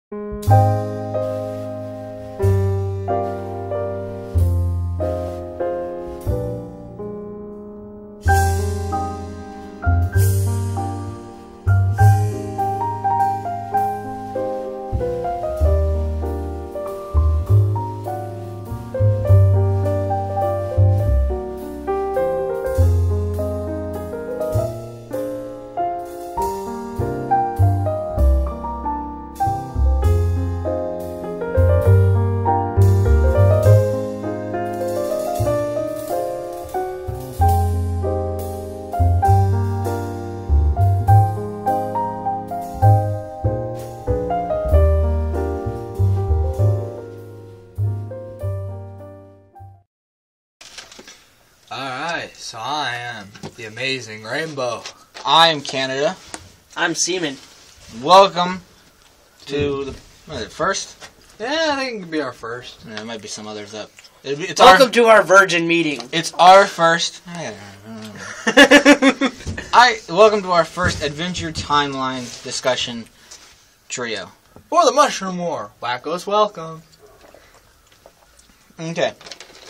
Alright, so I am the Amazing Rainbow. I'm Canada. I'm C.men. Welcome to the what is it, first? Yeah, I think it could be our first. There might be some others up. It's Welcome to our virgin meeting. It's our first. Welcome to our first Adventure Timeline discussion trio. For the Mushroom War, wackos welcome. Okay,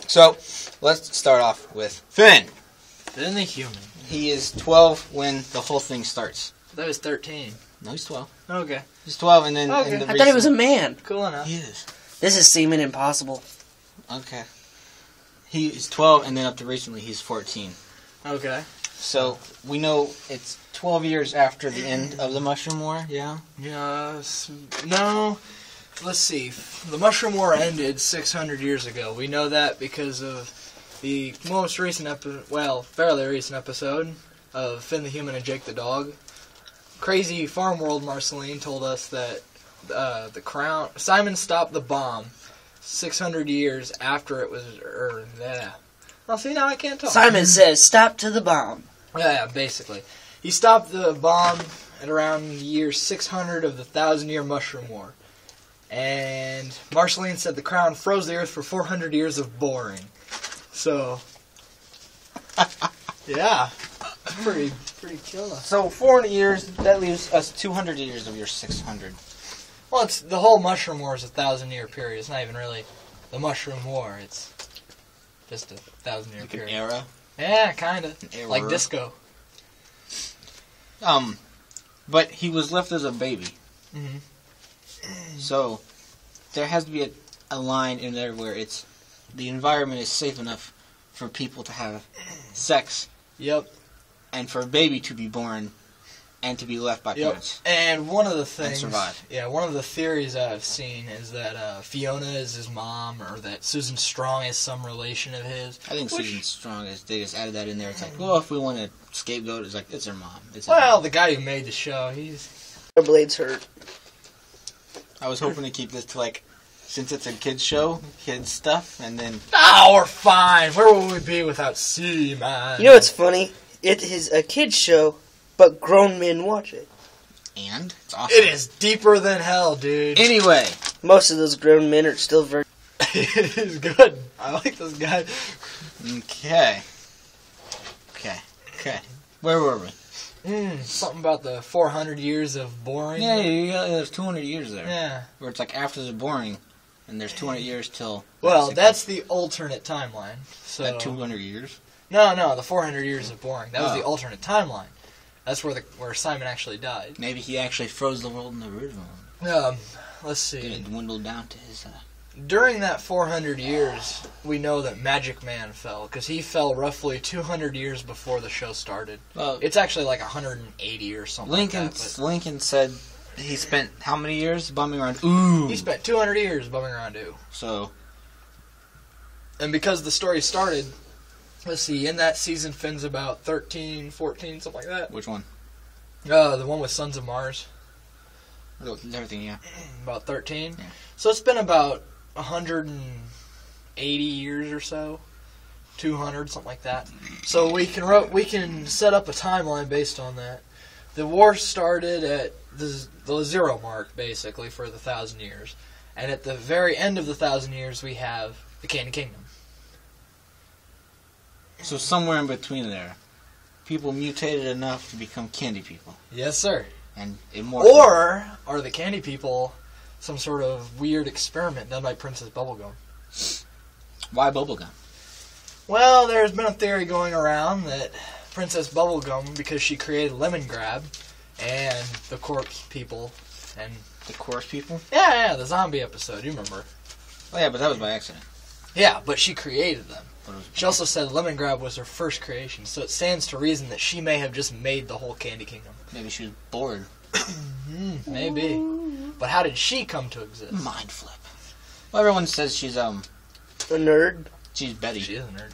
so let's start off with Finn. Finn the human. He is 12 when the whole thing starts. That was 13. No, he's 12. Okay. He's 12, and then Okay. in the I thought he was a man. Cool enough. He is. This is C.men Impossible. Okay. He is 12, and then up to recently, he's 14. Okay. So we know it's 12 years after the end of the Mushroom War. Yeah. Yes. No. Let's see. The Mushroom War ended 600 years ago. We know that because of the most recent fairly recent episode of Finn the Human and Jake the Dog. Crazy Farm World Marceline told us that the crown C.men stopped the bomb 600 years after it was Well, see, now I can't talk. C.men says, "Stop to the bomb." Yeah, basically. He stopped the bomb at around year 600 of the 1,000-year Mushroom War. And Marceline said the crown froze the earth for 400 years of boring. So, yeah, pretty killer. So 400 years, that leaves us 200 years of your 600. Well, it's the whole Mushroom War is a 1,000-year period. It's not even really the Mushroom War. It's just a 1,000-year Like period. an era. Yeah, kind of. Era. Like disco. But he was left as a baby. Mm-hmm. So there has to be a line in there where the environment is safe enough for people to have sex. Yep. And for a baby to be born and to be left by parents. And one of the things, and survive. Yeah, one of the theories I've seen is that Fiona is his mom, or that Susan Strong is some relation of his. I think Susan Strong they just added that in there. It's like, well, if we want to scapegoat, it's like, it's her mom. Well, the guy who made the show, The blades hurt. I was hoping to keep this to, like, since it's a kids show, kids stuff, and then... Oh, we're fine. Where would we be without C.men? You know what's funny? It is a kids show, but grown men watch it. And? It's awesome. It is deeper than hell, dude. Anyway. Most of those grown men are still very... It is good. I like this guy. Okay. Where were we? Something about the 400 years of boring. Yeah, there's 200 years there. Yeah. Where it's like after the boring, and there's 200 years till... Well, that's the alternate timeline. So That 200 years? No, the 400 years of boring. That was the Oh. alternate timeline. That's where C.men actually died. Maybe he actually froze the world in the original. Let's see. It dwindled down to his... During that 400 years, we know that Magic Man fell, because he fell roughly 200 years before the show started. Well, It's actually like 180 or something Lincoln said he spent how many years bumming around? He spent 200 years bumming around Ooh. So... And because the story started, let's see, in that season Finn's about 13, 14, something like that. Which one? The one with Sons of Mars. Everything, yeah. About 13. Yeah. So it's been about 180 years or so. 200, something like that. So we can set up a timeline based on that. The war started at the 0 mark, basically, for the 1,000 years. And at the very end of the 1,000 years, we have the Candy Kingdom. So somewhere in between there, people mutated enough to become candy people. Yes, sir. And immortal. Or are the candy people some sort of weird experiment done by Princess Bubblegum. Why bubblegum? Well, there's been a theory going around that Princess Bubblegum, because she created Lemon Grab and the corpse people, and The Course People? yeah, the zombie episode, you remember? Oh yeah, but that was by accident. Yeah, but she created them. But it was- She also said Lemon Grab was her first creation, so it stands to reason that she may have just made the whole Candy Kingdom. Maybe she was bored. Maybe. But how did she come to exist? Mind flip. Well, everyone says she's A nerd. she's Betty. She is a nerd.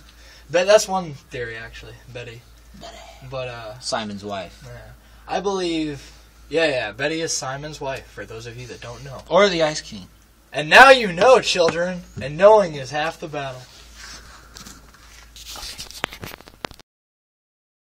But that's one theory, actually, Betty. Betty. But, Simon's wife. yeah. I believe... Yeah, Betty is Simon's wife, for those of you that don't know. Or the Ice King. And now you know, children, and knowing is half the battle.